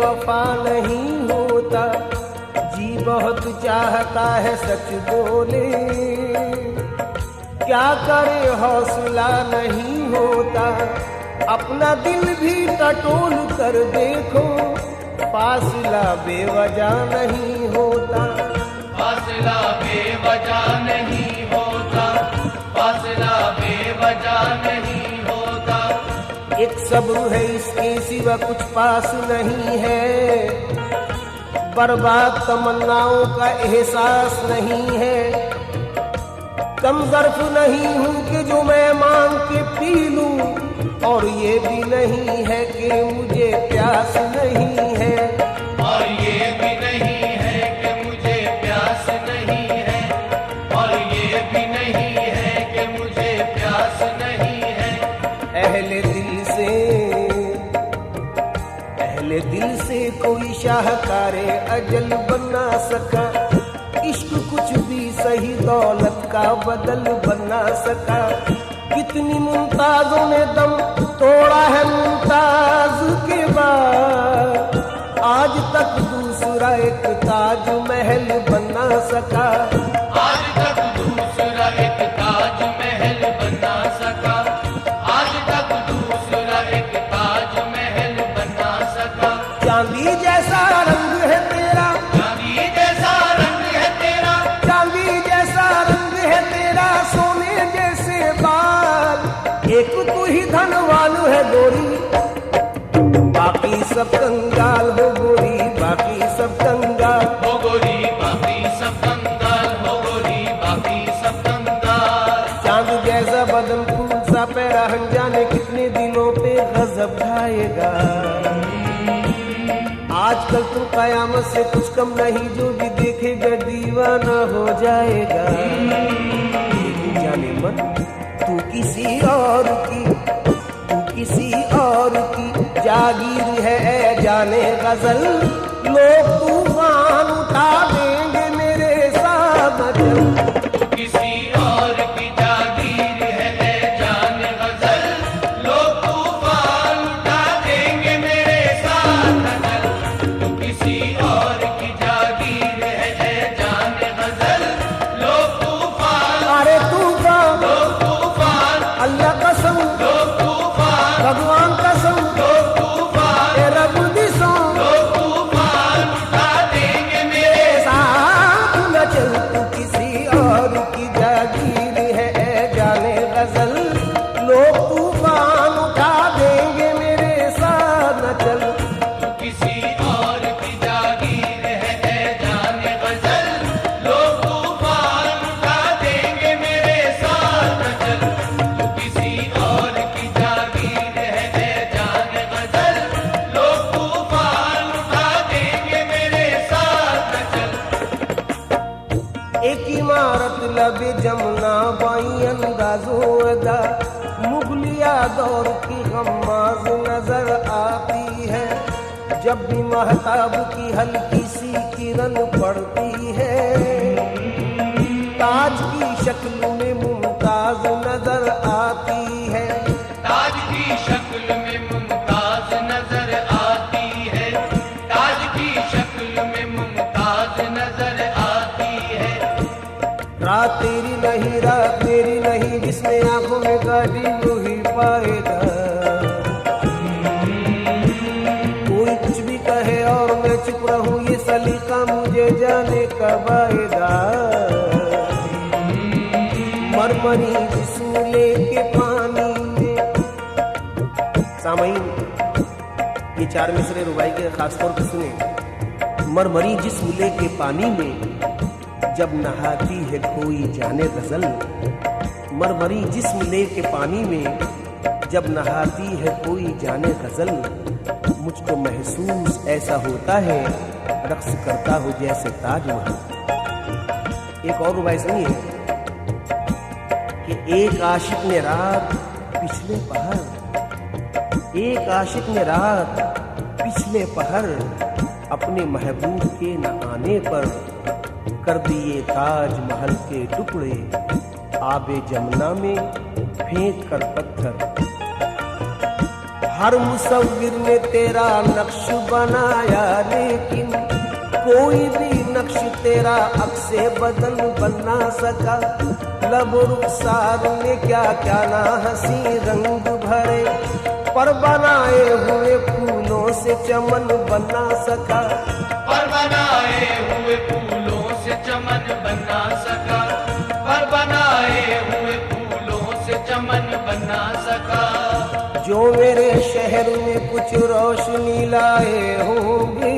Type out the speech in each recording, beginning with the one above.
वफा नहीं होता, जी बहुत चाहता है सच बोले, क्या करे हौसला नहीं होता, अपना दिल भी टटोल कर देखो, फासला बेवजह नहीं होता, फासला बेवजह नहीं होता, फासला बेवजह नहीं होता। एक सब्र है इसके सिवा कुछ पास नहीं है, बर्बाद तमन्नाओं का एहसास नहीं है, कम ज़र्फ नहीं हूँ कि जो मैं मांग के पी लूं, और ये भी नहीं है कि मुझे प्यास नहीं है, और ये भी नहीं है कि मुझे प्यास नहीं है, और ये भी नहीं है कि मुझे प्यास नहीं है। अहले दिल से कोई शाहकारे अजल बना सका, इश्क कुछ भी सही दौलत का बदल बना सका, कितनी मुमताजों ने दम तोड़ा है मुमताज के बाद, आज तक दूसरा एक ताज महल बना सका, आज तक दूसरा एक ताज महल बना सका, आज तक दूसरा एक ताज महल बना सका। चांदी जैसा रंग है तेरा, चांदी जैसा रंग है तेरा, चांदी जैसा रंग है तेरा, सोने जैसे बाल, एक तू ही धनवान है गोरी, बाकी सब कंगाल हो गोरी, बाकी सब कंगाल हो गोरी, बाकी सब कंगाल हो गोरी, बाकी सब कंगाल। चांद जैसा बदन फूल सा पैरा, जाने कितने दिलों पे गजब ढाएगा, आजकल तू कयामत से कुछ कम नहीं, जो भी देखेगा दीवाना हो जाएगा, जाने मन तू किसी और की, तू किसी और की जागीर है, जाने गजल लोग तूफान उठा देंगे मेरे साथ चल, किसी और की जागीर है जाने गजल, लोग तूफान उठा देंगे मेरे साथ चल, किसी और की जागीर है जाने गजल, लोग तूफान, अरे तूफान, लोग तूफान, अल्लाह कसम, लोग तूफान, भगवान कसम, लोग तूफान, रब दी सौ, लोग तूफान उठा देंगे मेरे साथ न चल, तू किसी और की जागीर है जाने गजल, लोग तूफान उठा देंगे मेरे साथ न चल, किसी और की जागीर है जाने गजल, लोग तूफान उठा देंगे मेरे साथ चल, किसी और की जागीर है जाने गजल, लोग तूफान उठा देंगे मेरे साथ चल। एक इमारत लबे जमुना बाई अंदाजो अदा, मुगलिया दौर की गम्माज नजर आती है, जब भी महताब की हल्की सी किरण पड़ती है, ताज की शक्ल में मुमताज नजर आती है, ताज की शक्ल में मुमताज नजर आती है, ताज की शक्ल में मुमताज नजर आती है। रात तेरी नहीं, रात तेरी नहीं, जिसने आंखों में गाड़ी वो ही पाएगा, कोई कुछ भी कहे और मैं चुप रहूं, ये सलीका मुझे जाने कब आएगा, मरमरी जिस सामईन, ये 4 मिसरे रुबाई के खास तौर पर सुने। मरमरी जिस्म लेके पानी में जब नहाती है कोई जाने गजल, मरमरी जिस्म लेके पानी में जब नहाती है कोई जाने गजल, मुझको महसूस ऐसा होता है रक्स करता हो जैसे ताजमहल। एक और रुबाई सुनिए कि एक आशिक ने रात पिछले पहर, एक आशिक ने रात पिछले पहर अपने महबूब के न आने पर कर दिए ताजमहल के टुकड़े आबे जमुना में फेंक कर पत्थर। हर मुसव्विर ने तेरा नक्श बनाया लेकिन कोई भी नक्श तेरा अक्से बदन बना सका। लब रुखसार ने क्या क्या ना हंसी रंग भरे, पर बनाए हुए फूलों से चमन बना सका। पर बनाए हुए फूलों से चमन बना सका, पर बनाए हुए फूलों से चमन बना सका। जो मेरे शहर में कुछ रोशनी लाए होंगे,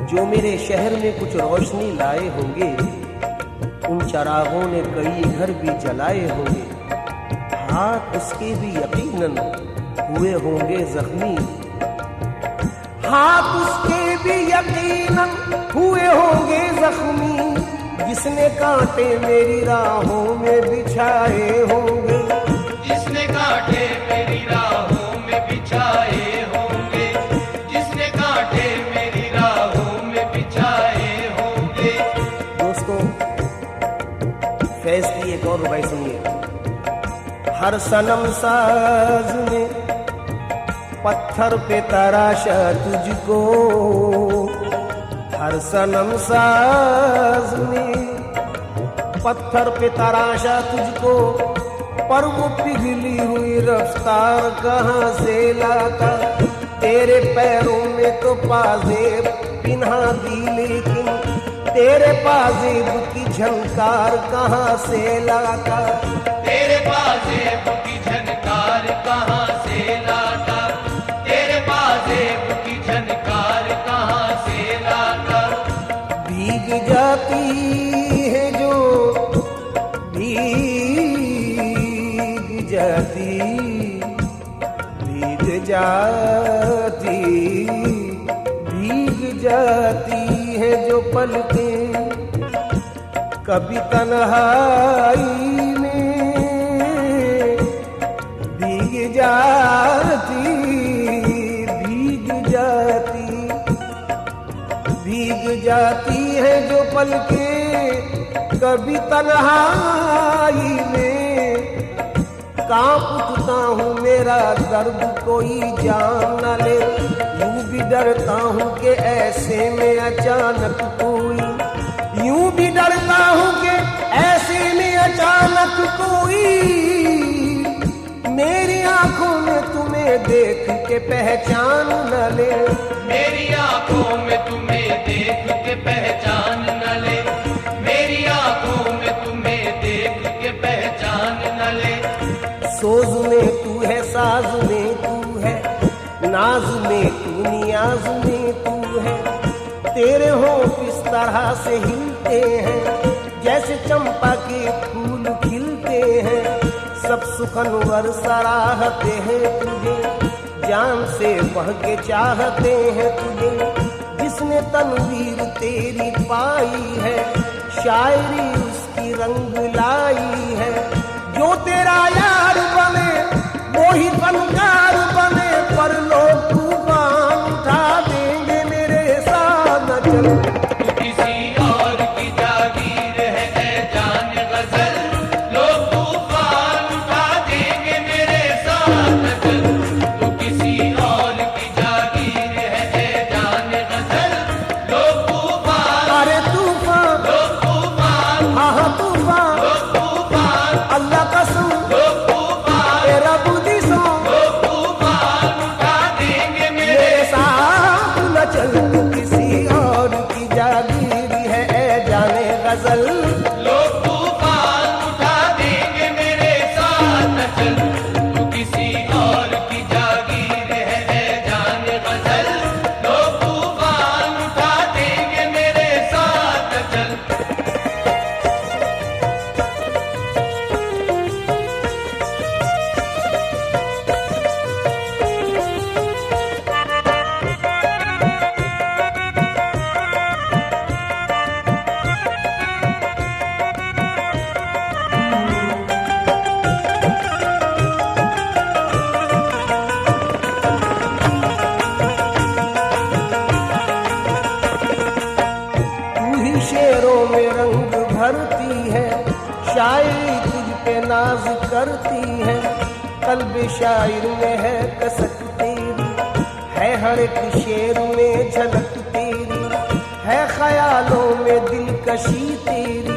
जो मेरे शहर में कुछ रोशनी लाए होंगे, उन चरागों ने कई घर भी जलाए होंगे। हाथ उसके भी यकीनन हुए होंगे जख्मी, हाथ उसके भी यकीनन हुए होंगे जख्मी, जिसने कांटे मेरी राहों में बिछाए होंगे, जिसने कांटे मेरी राहों में बिछाए होंगे, जिसने कांटे मेरी राहों में बिछाए होंगे। दोस्तों, फैज की एक और रुबाई सुनिए। हर सनम साज ने पत्थर पे तराशा तुझको, हर सनम साज ने पत्थर पे तराशा तुझको, पर वो पिघली हुई रफ्तार कहाँ से लाता। तेरे पैरों में तो पाजेब पिन्हा दी लेकिन तेरे पाजेब की झनकार कहाँ से लाता। तेरे पाजेब की झनकार कहाँ से लाता, तेरे पाजेब की झनकार कहाँ से लाता। भीग जाती है जो भीग जाती, भीग जाती, भीग जाती है जो पलकें कभी तन्हाई में, भीग जाती, भीग जाती, भीग जाती है जो पलकें कभी तन्हाई में। कांप उठता हूँ मेरा दर्द कोई जान न ले, यूं भी डरता हूँ कि ऐसे में अचानक कोई, यूं भी डरता हूँ कि ऐसे में अचानक कोई मेरी आंखों में तुम्हें देख के पहचान न ले। मेरी आंखों में तुम्हें देख के पहचान न ले, मेरी आंखों में तुम्हें देख के पहचान न ले। सोज में तू है, साज में तू है, नाज में तू, नियाज में तू है। तेरे होंठ किस तरह से हिलते हैं जैसे चंपा के फूल खिलते हैं। सब सुखनवर सराहते हैं तुझे, जान से बढ़ के चाहते हैं तुझे। जिसने तनवीर तेरी पाई है, शायरी उसकी रंग लाई है। जो तेरा यार बने वो ही फनकार बने, पर लोग तूफान उठा देंगे मेरे साथ न चल। तू किसी और की जागीर है ऐ जान गजल, लोग तूफान उठा देंगे मेरे साथ चल। तू किसी और की जागीर है ऐ जान गजल, लोग तूफान, अरे तूफान, लोग तूफान, हाँ हाँ तूफान, लोग तूफान, अल्लाह कसम लोग करती है। कल्ब शायर में है कसक तेरी, है हर एक शेर में झलक तेरी, है ख्यालों में दिलकशी तेरी,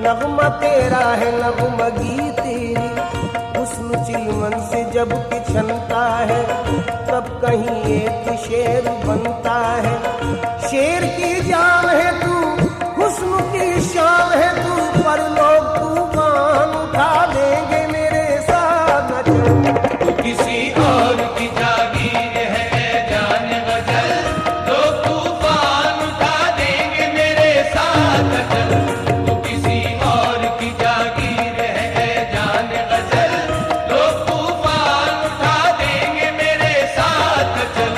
नगमा तेरा है नगमगी तेरी। हुस्न चिलमन से जब पिछलता है तब कहीं एक शेर बनता है। शेर की जान है तू, हुस्न की शान है तू, पर लोग तूफान उठा देंगे मेरे साथ न चल। तू किसी और की जागीर है जान गजल, लोग तूफान उठा देंगे मेरे साथ चल। तू किसी और की जागीर है जान गजल, लोग तूफान उठा देंगे मेरे साथ चल।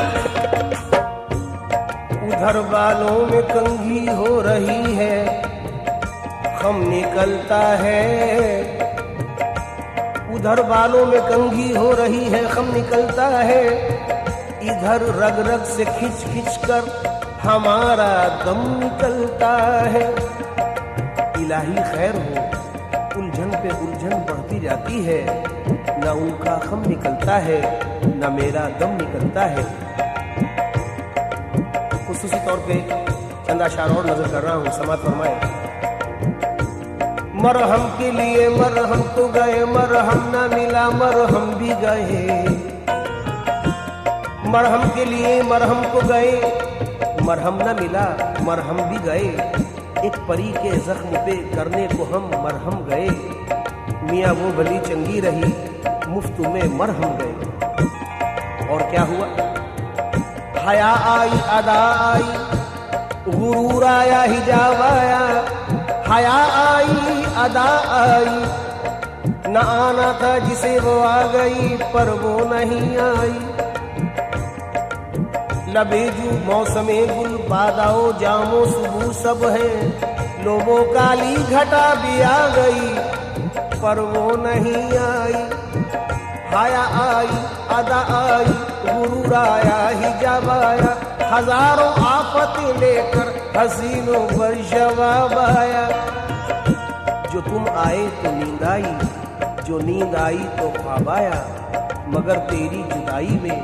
उधर बालों में कंघी हो रही है, खम निकलता है। उधर बालों में कंघी हो रही है, खम निकलता है। इधर रग रग से खिंच खिंच कर हमारा दम निकलता है। इलाही खैर हो, उलझन पे उलझन बढ़ती जाती है। न उनका खम निकलता है न मेरा दम निकलता है। खुसूसी तौर पे चंद अशार और नजर कर रहा हूँ, समात फरमाए। मरहम के लिए मरहम तो गए, मरहम न मिला मरहम भी गए। मरहम के लिए मरहम को गए, मरहम न मिला मरहम भी गए। एक परी के जख्म पे करने को हम मरहम गए। मियाँ वो भली चंगी रही, मुफ्त में मरहम गए। और क्या हुआ? हया आई अदा आई, गुरूर आया हिजाब आया। हया आई अदा आई, न आना था जिसे वो आ गई पर वो नहीं आई। लबेजू मौसमे गुल बादाओ जामो सुबह सब है। लोगों काली घटा भी आ गई पर वो नहीं आई। हया आई अदा आई, गुरूर आया हिजाब आया। हजारों आफतें लेकर हसीनों पर जवाब आया। जो तुम आए तो नींद आई, जो नींद आई तो ख्वाब आया। मगर तेरी जुदाई में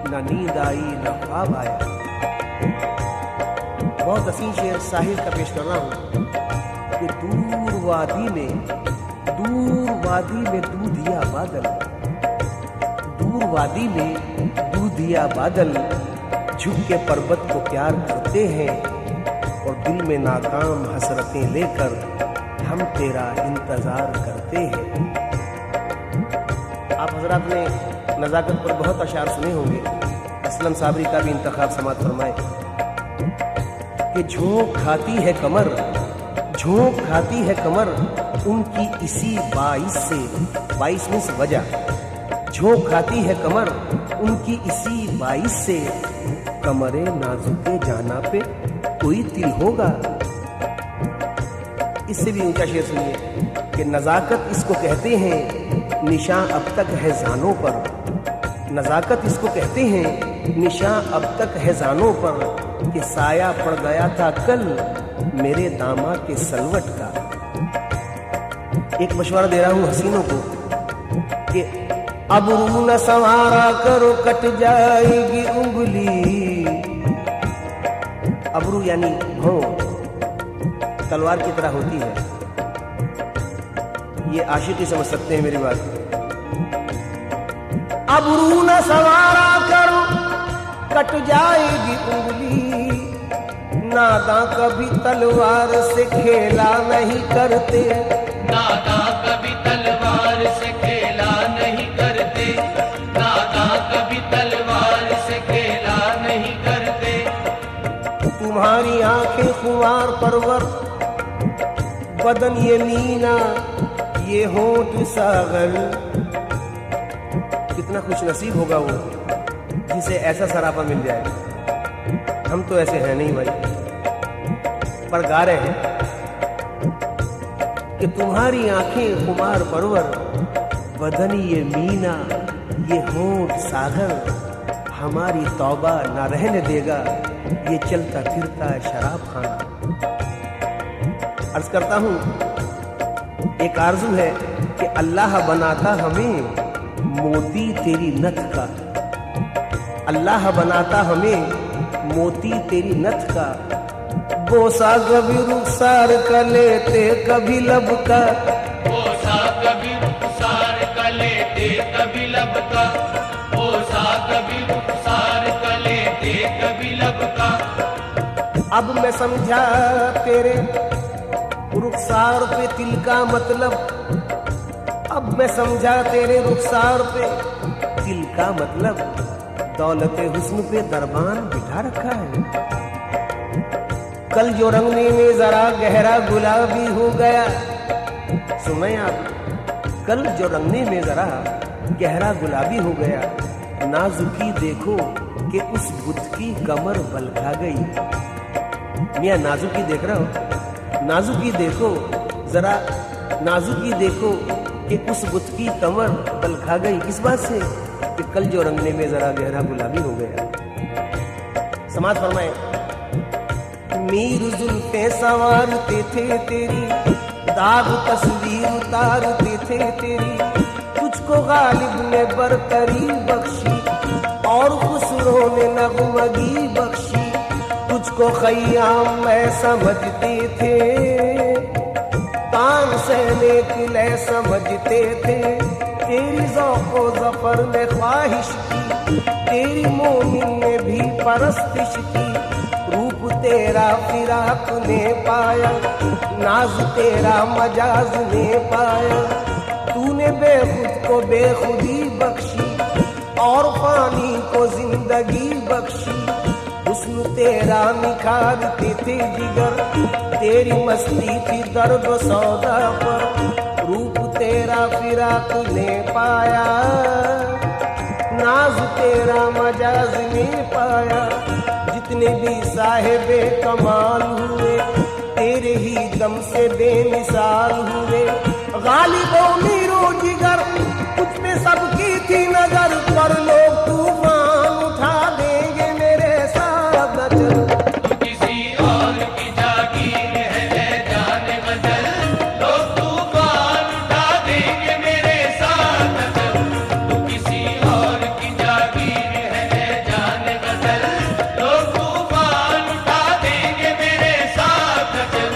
न नींद आई न ख्वाब आया। बहुत हसीन शेर साहिर का पेश कर रहा हूँ कि दूर वादी में दूधिया बादल, दूर वादी में दूधिया बादल झुक के पर्वत को प्यार करते हैं। और दिल में नाकाम हसरतें लेकर हम तेरा इंतजार करते हैं। आप हजरात ने नज़ाकत पर बहुत अशार सुने होंगे। असलम साबरी का भी इंतखाब समात फरमाए कि झोंक खाती है कमर, झोंक खाती है कमर उनकी इसी 22 से, 22 में वजह। झोंक खाती है कमर उनकी इसी 22 से। कमरे नाजुके जाना पे कोई तिल होगा। इससे भी ऊंचा शेर सुनिए कि नज़ाकत इसको कहते हैं निशान अब तक है जानों पर। नज़ाकत इसको कहते हैं निशान अब तक है जानों पर, कि साया पड़ गया था कल मेरे दामा के सलवट का। एक मशवरा दे रहा हूं हसीनों को कि अब रू न संवारा करो कट जाएगी उंगली। अबरू यानी भौं तलवार की तरह होती है। ये आशिकी समझ सकते हैं मेरी बात। अबरू न संवारा करो कट जाएगी उंगली। नादा कभी तलवार से खेला नहीं करते, नादा कभी तलवार से खेला नहीं करते, नादा कभी तलवार से खेला नहीं करते। तुम्हारी आंखें खुमार परवर, बदन ये मीना ये होंठ सागर। कितना खुश नसीब होगा वो जिसे ऐसा सरापा मिल जाए। हम तो ऐसे हैं नहीं भाई, पर गा रहे हैं कि तुम्हारी आंखें खुमार परवर, बदन ये मीना ये होंठ सागर। हमारी तौबा ना रहने देगा ये चलता फिरता शराब खाना। अर्ज करता हूं एक आरज़ू है कि अल्लाह बनाता हमें मोती तेरी नथ का, अल्लाह बनाता हमें मोती तेरी नथ का। बोसा कभी रुखसार का लेते कभी लब का, बोसा कभी रुखसार का लेते कभी लब का, बोसा कभी रुखसार का लेते कभी लब का। अब मैं समझा तेरे रुखसार पे तिल का मतलब, अब मैं समझा तेरे रुखसार पे तिल का मतलब। दौलत हुस्न पे दरबान बिठा रखा है। कल जो रंगने में जरा गहरा गुलाबी हो गया, सुने आप, कल जो रंगने में जरा गहरा गुलाबी हो गया, नाजुकी देखो कि उस बुत की कमर बल खा गई। मियाँ नाजुकी देख रहा हो, नाजुकी देखो जरा, नाजुकी देखो कि उस बुत की कमर बल खा गई। किस बात से? कि कल जो रंगने में जरा गहरा गुलाबी हो गया। समाज फरमाए, मीर जुल्फे संवारते थे तेरी, दाग तस्वीर उतारते थे तेरी। तुझको गालिब ने बरतरी बख्शी और खुसरो ने नगमगी बख्शी। तुझको खय्याम में समझते थे, तान सहने के लिए समझते थे। तेरी ज़ौक़ो ज़फ़र में ख्वाहिश की, तेरी मोमिन ने भी परस्तिश की। रूप तेरा फिराक ने पाया, नाज तेरा मजाज ने पाया। तूने बेखुद को बेखुदी बख्शी और पानी को जिंदगी बख्शी। हुस्न तेरा निखारते थे जिगर, तेरी मस्ती थी दर्द सौदा पर। रूप तेरा फिराक ने पाया, नाज तेरा मजाज ने पाया। जितने भी साहिबे कमाल हुए, तेरे ही दम से बेमिसाल हुए। गालिबों मीरो जिगर, कुछ पे सबकी थी नजर, पर लोग तूफान उठा देंगे मेरे साथ न चल। तू किसी और की जागीर है जाने बदल, लोग तूफान उठा देंगे मेरे साथ न चल। तू किसी और की जागीर है जाने बदल, लोग तूफान उठा देंगे मेरे साथ न चल।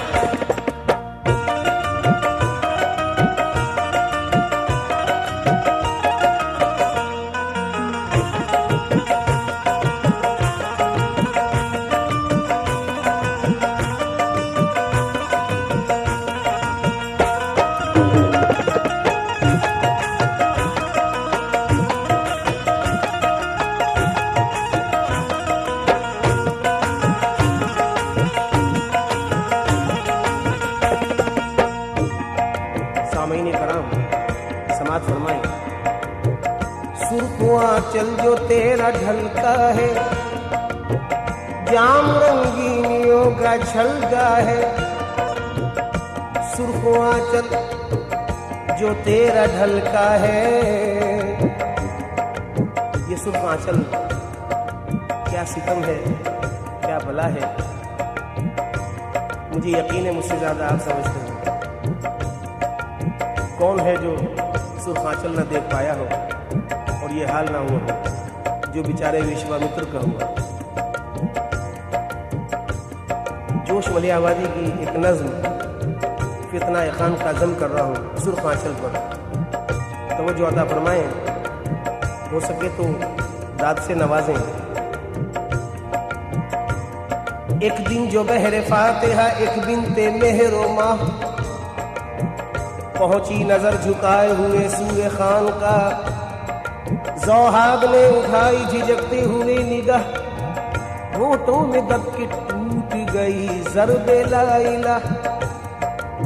सामईन कराम, समाज फरमाए, सुर्ख आंचल जो तेरा ढलका है, जाम रंगीनियों का छलका है। सुर्ख आंचल जो तेरा ढलका है, ये सुर्ख आंचल क्या सितम है, क्या भला है। मुझे यकीन है मुझसे ज्यादा आप समझते हैं। कौन है जो सुर्ख आंचल न देख पाया हो और ये हाल ना हुआ हो जो बेचारे विश्वामित्र का हुआ। जोश मलियावादी की एक नज्म फितना खान का जम कर रहा हूँ सुर्ख आंचल पर, तवज्जो अता फरमाएं, हो सके तो दाद से नवाजें। एक दिन जो बहरे फातिहा एक बिनते मेहरो माह, पहुंची नजर झुकाए हुए सूरे खान का। ज़ौहाब ने उठाई झिझकते हुए निगाह, होठों में दबके टूट गई ज़र्बे ला इलाह।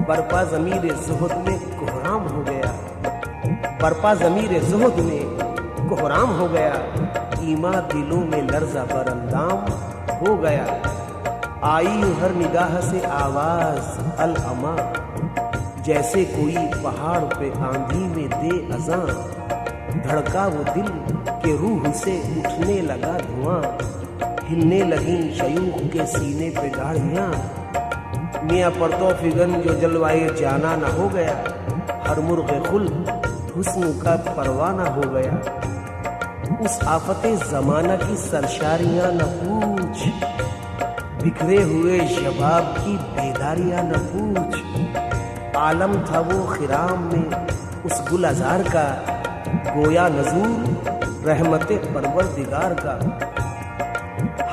बरपा ज़मीर ज़ुहद में कोहराम हो गया, बरपा ज़मीर ज़ुहद में कोहराम हो गया। ईमा दिलों में लर्ज़ा बरंदाम हो गया। आई हर निगाह से आवाज़ अल अमा, जैसे कोई पहाड़ पे आंधी में दे अज़ां। धड़का वो दिल के रूह से उठने लगा धुआं, हिलने लगी शयूख के सीने पे गाड़ियां। मियाँ परतो फिगन जो जलवाए जाना न हो गया, हर मुर्ग़े खुल्द हुस्न का परवाना हो गया। उस आफते ज़माना की सरशारियाँ न पूछ, बिखरे हुए शबाब की बेदारियाँ न पूछ। आलम था वो खिराम में उस गुल अज़ार का, गोया नज़ूर रहमते परवरदिगार का।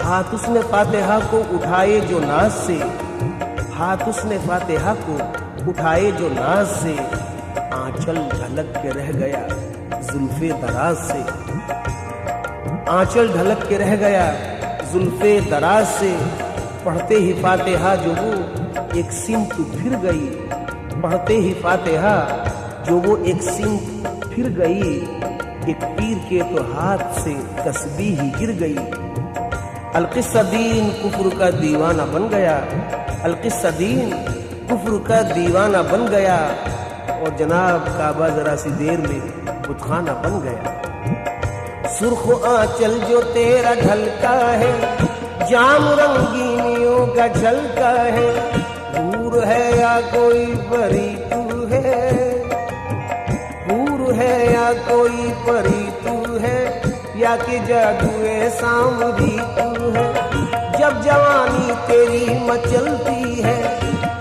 हाथ उसने फातिहा को उठाए जो नाज से, हाथ उसने फातिहा को उठाए जो नाज से, आंचल ढलक के रह गया जुल्फे दराज से। आंचल ढलक के रह गया जुल्फे दराज से। पढ़ते ही फातिहा जो वो एक सिमत फिर गई, पढ़ते ही फातिहा जो वो एक सिमत फिर गई। एक पीर के तो हाथ से तस्बीह ही गिर गई। अलकिस्सा दीन कुफ्र का दीवाना बन गया, अलकिस्सा दीन कुफ्र का दीवाना बन गया। और जनाब काबा जरा सी देर में बुतखाना बन गया। सुर्ख आंचल जो तेरा ढलका है, जाम रंगीनियों का झलका है। हूर है या कोई परी तू है, हूर है या कोई परी तू है, या कि जादुए सामरी तू है। जब जवानी तेरी मचलती है,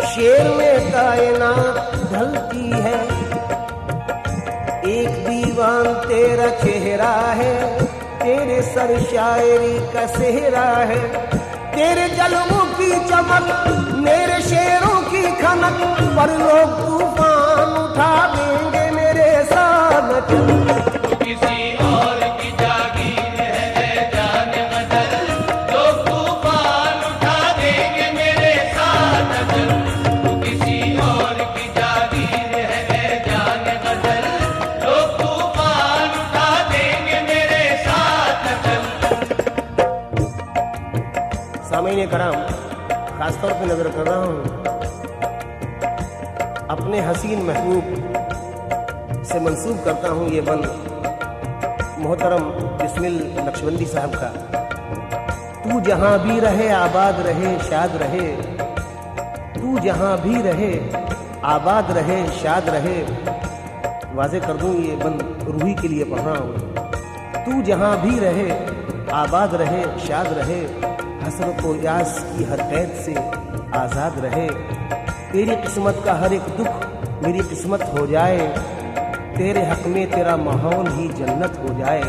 शेर में कायनात ढलती है। एक दीवान तेरा चेहरा है, तेरे सर शायरी का सेहरा है। तेरे जलवों की चमक, मेरे शेरों की खनक, पर लोग तूफान उठा देंगे मेरे साथ। किसी और की जागीर है जाने बदल, लोग तूफान उठा देंगे मेरे साथ अचल। किसी और की जागीर है जाने बदल, लोग तूफान उठा देंगे मेरे साथ अचल। सामीन कराम, खासतौर पे नजर कर रहा हूँ अपने हसीन महबूब से मंसूब करता हूँ ये बंद मोहतरम बिस्मिल नक्शबंदी साहब का। तू जहाँ भी रहे आबाद रहे शाद रहे, तू जहाँ भी रहे आबाद रहे शाद रहे। वाज़े कर दूँ ये बंद रूही के लिए पढ़ रहा हूँ। तू जहाँ भी रहे आबाद रहे शाद रहे, हसरत व यास की हर कैद से आज़ाद रहे। तेरी किस्मत का हर एक दुख मेरी किस्मत हो जाए, तेरे हक में तेरा माहौल ही जन्नत हो जाए।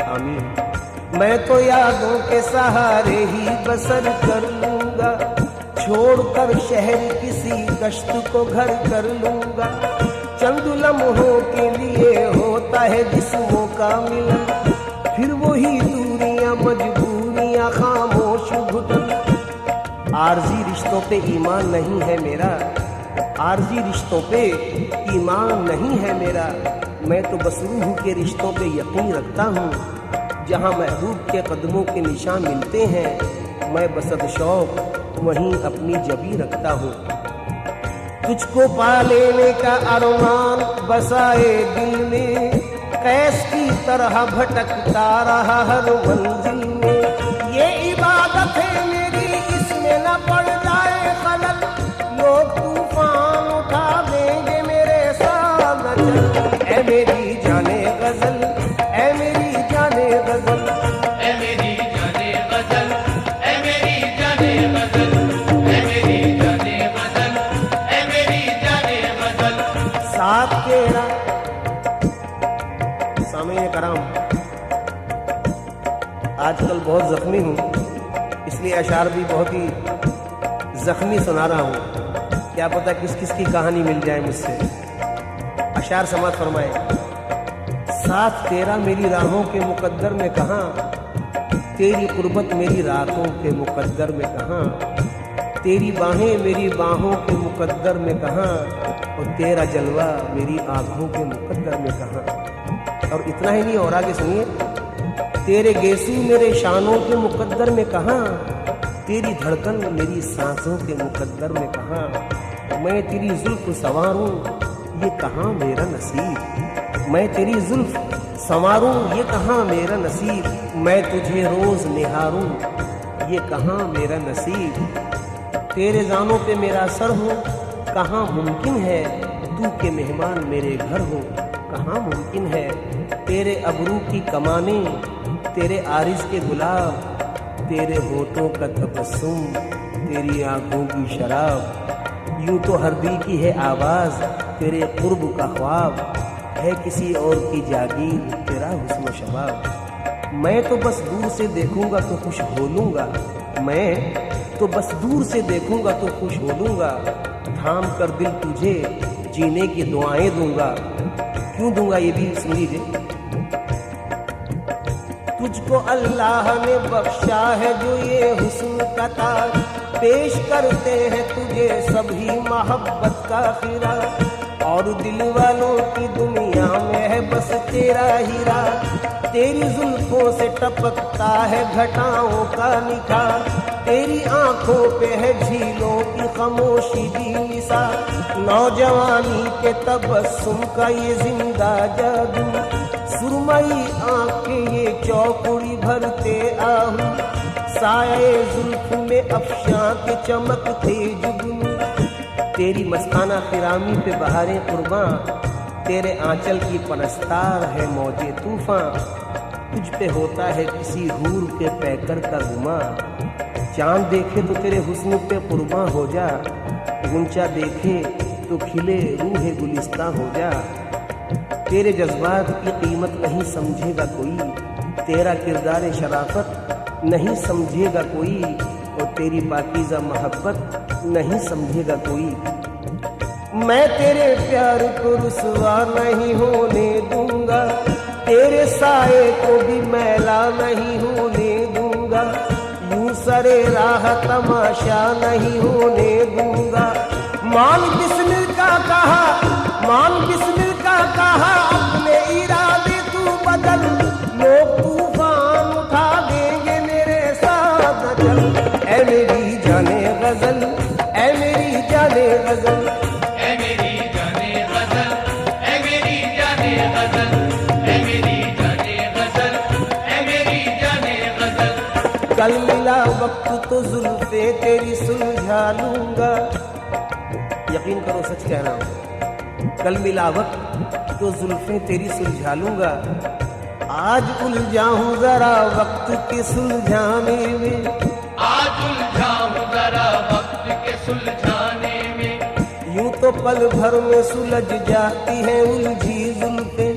आमीन। मैं तो यादों के सहारे ही बसर कर लूँगा, छोड़कर शहर किसी कश्त को घर कर लूँगा। चंद लम्हों के लिए होता है जिस्मों का मिलन, फिर वही दूरियां मजबूरियां खामोश घुटन। आरजी रिश्तों पे ईमान नहीं है मेरा, आरजी रिश्तों पे ईमान नहीं है मेरा। मैं तो बस रूह के रिश्तों पे यकीन रखता हूँ, जहाँ महबूब के कदमों के निशान मिलते हैं। मैं बसद शौक वहीं अपनी जबी रखता हूँ। तुझको पा लेने का अरमान बसाए दिल में, कैस की तरह भटकता रहा हर मंजिल में। ये इबादत है मेरी, इसमें न पड़ जाए खलल, लोग तूफान उठा देंगे मेरे साथ अचल। ऐ मेरी जाने गजल, ऐ मेरी जाने गजल, ऐ मेरी जाने गजल, ऐ मेरी जाने गजल, ऐ मेरी जाने गजल, ऐ मेरी जाने गजल। साथ तेरा सामने कराम। आजकल बहुत जख्मी हूँ, इसलिए अशार भी बहुत ही जख्मी सुना रहा हूँ। क्या पता किस किस की कहानी मिल जाए मुझसे। अशार समात फरमाए। साथ तेरा मेरी राहों के मुकद्दर में कहाँ, तेरी कुर्बत मेरी रातों के मुकद्दर में कहाँ। तेरी बाहें मेरी बाहों के मुकद्दर में कहाँ, और तेरा जलवा मेरी आँखों के मुकद्दर में कहाँ। और इतना ही नहीं, और आगे सुनिए। तेरे गेसू मेरे शानों के मुकद्दर में कहाँ, तेरी धड़कन मेरी सांसों के मुकद्दर में कहाँ। मैं तेरी जुल्फ संवारूं ये कहाँ मेरा नसीब, मैं तेरी जुल्फ संवारूं ये कहाँ मेरा नसीब। मैं तुझे रोज निहारूं ये कहाँ मेरा नसीब। तेरे जानों पे मेरा सर हो कहाँ मुमकिन है, तू रूह के मेहमान मेरे घर हो। कहाँ मुमकिन है तेरे अबरू की कमाने, तेरे आरिस के गुलाब, तेरे होठों का तबस्सुम, तेरी आंखों की शराब। यूं तो हर दिल की है आवाज तेरे कुर्ब का ख्वाब, है किसी और की जागीर तेरा हुस्न शबाब। मैं तो बस दूर से देखूंगा तो खुश हो लूंगा, मैं तो बस दूर से देखूंगा तो खुश हो लूंगा। थाम कर दिल तुझे जीने की दुआएं दूंगा। क्यों दूंगा ये भी सुन लीजिए। तुझको अल्लाह ने बख्शा है जो ये हुस्न का ताज, पेश करते हैं तुझे सभी मोहब्बत का खिरा, और दिल वालों की दुनिया में है बस तेरा हीरा। तेरी जुल्फों से टपकता है घटाओं का निखार, तेरी आंखों पे है झीलों की खामोशी दिलसा। नौजवानी के तबस्सुम का ये जिंदा जादू, सुरमई आंखें ये चौकुड़ी भरते आहू, साये जुल्फ में अफशां के चमकते जुगनू। तेरी मस्ताना फिरामी पे बहारें कुर्बां, तेरे आंचल की परस्तार है मौजे तूफान। तुझ पे होता है किसी हूर के पैकर का गुमा, चांद देखे तो तेरे हुस्न पे कुर्बां हो जा, गुंचा देखे तो खिले रूह गुलिस्तां हो जा। तेरे जज्बात की कीमत नहीं समझेगा कोई, तेरा किरदार शराफत नहीं समझेगा कोई, और तेरी पाकीज़ा मोहब्बत नहीं समझेगा कोई। मैं तेरे प्यार को रुसवा नहीं होने दूंगा, तेरे साए को भी मैला नहीं होने दूंगा। यूं सरे राह तमाशा नहीं होने दूंगा। मान बिस्मिल का कहा, मान बिस्मिल का कहा, अपने इरादे तू बदल, लोग तूफान उठा देंगे मेरे साथ न चल। ऐ मेरी जाने गजल, ऐ मेरी जाने गजल, ऐ मेरी जाने गजल, ऐ मेरी जाने गजल, ऐ मेरी जाने गजल, ऐ मेरी जाने गजल। कल मिला वक्त तो जुल्फे तेरी सुलझा लूंगा। यकीन करो सच कह रहा हूं। कल मिला वक्त तो जुल्फे तेरी सुलझा लूंगा। आज उलझा हूं जरा वक्त के सुलझाने में, आज उलझा हूं जरा वक्त के सुलझाने में। यूं तो पल भर में सुलझ जाती है उलझी जुल्फे,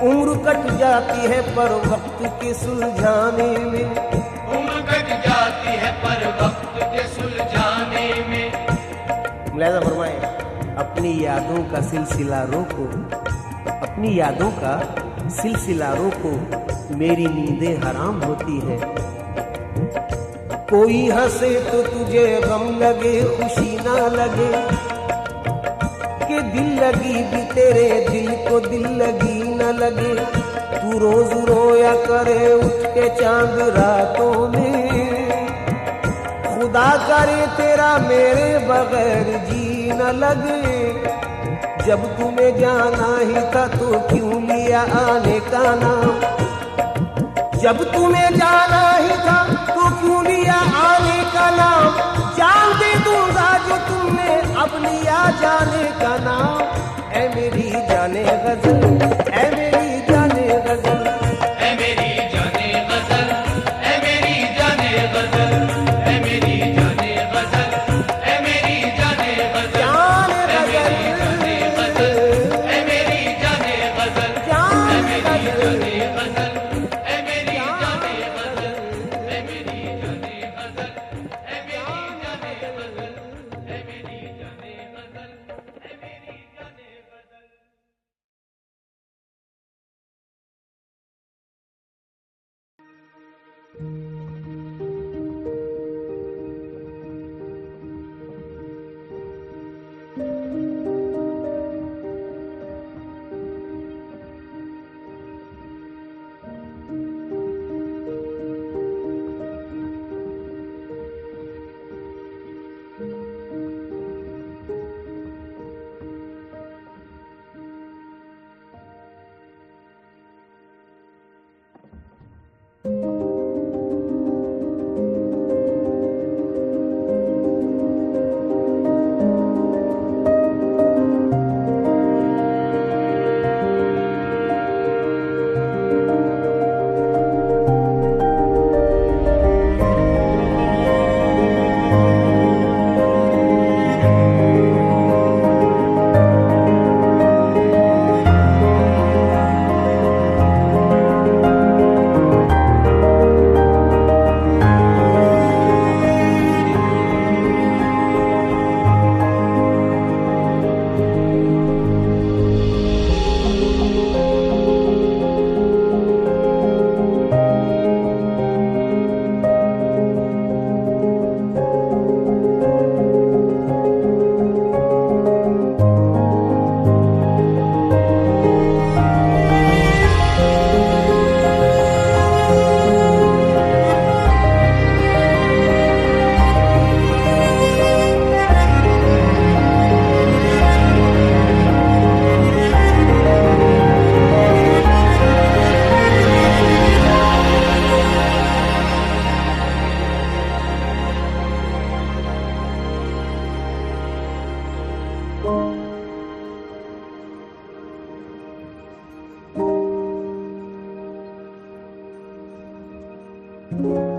उम्र कट जाती है पर वक्त के सुलझाने में। उम्र कट जाती है पर वक्त के सुलझाने में। मुलाहिज़ा फरमाए, अपनी यादों का सिलसिला रोको, अपनी यादों का सिलसिला रोको, मेरी नींदें हराम होती है। कोई हंसे तो तुझे गम लगे खुशी ना लगे, कि दिल लगी भी तेरे दिल को दिल लगी न लगे। तू रोज रोया करे उठ के चांद रातों में, खुदा करे तेरा मेरे बगैर जी न लगे। जब तुम्हें जाना ही था तो क्यों लिया आने का नाम, जब तुम्हें जाना ही था तो क्यों लिया आने का नाम। जान दे दूंगा जो तुमने अब लिया जाने का नाम। ऐ मेरी जाने गजल, ऐ मेरी जाने गजल, ऐ मेरी जाने गजल, ऐ मेरी जाने गजल, ऐ मेरी जाने गजल, ऐ मेरी जाने गजल, जाने गजल, ऐ मेरी जाने गजल, ऐ मेरी जाने गजल, ऐ मेरी जाने गजल, ऐ मेरी जाने गजल, ऐ मेरी जाने गजल, ऐ मेरी जाने गजल, ऐ मेरी जाने गजल। है।